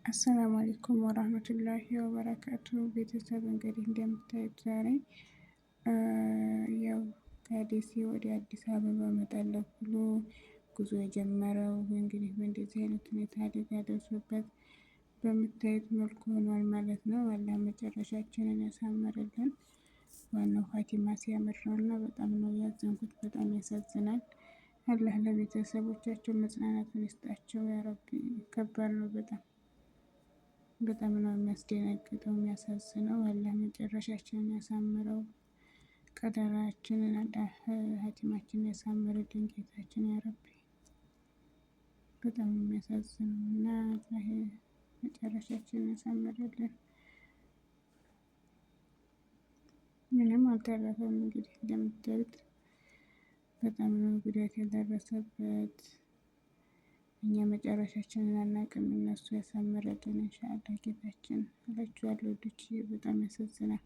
አሰላሙ አለይኩም ወራህመቱላሂ ወበረካቱ። ቤተሰብ እንግዲህ እንደምታዩት ዛሬ ያው ከደሴ ወደ አዲስ አበባ እመጣለሁ ብሎ ጉዞ የጀመረው እንግዲህ በእንደዚህ አይነት ሁኔታ አደጋ ደርሶበት በምታዩት መልኩ ሆኗል ማለት ነው። አላህ መጨረሻችንን ያሳምርልን። ዋናው ሀቲማ ሲያምር ነው እና በጣም ነው ያዘንኩት። በጣም ያሳዝናል። አላህ ለቤተሰቦቻቸው መጽናናቱን ይስጣቸው ያረቢ። ከባድ ነው በጣም በጣም ነው የሚያስደነግጠው የሚያሳዝነው። አላህ መጨረሻችንን ያሳምረው። ቀደራችንን አላህ ሀቲማችንን ያሳምርልን ጌታችን ያረቢ። በጣም የሚያሳዝነው እና አላህ መጨረሻችንን ያሳምርልን። ምንም አልተረፈም እንግዲህ እንደምታዩት በጣም ነው ጉዳት የደረሰበት። እኛ መጨረሻችንን አናውቅም፣ እነሱ ያሳምርልን ኢንሻአላህ ጌታችን እላችኋለሁ። ውዶችዬ በጣም ያሳዝናል።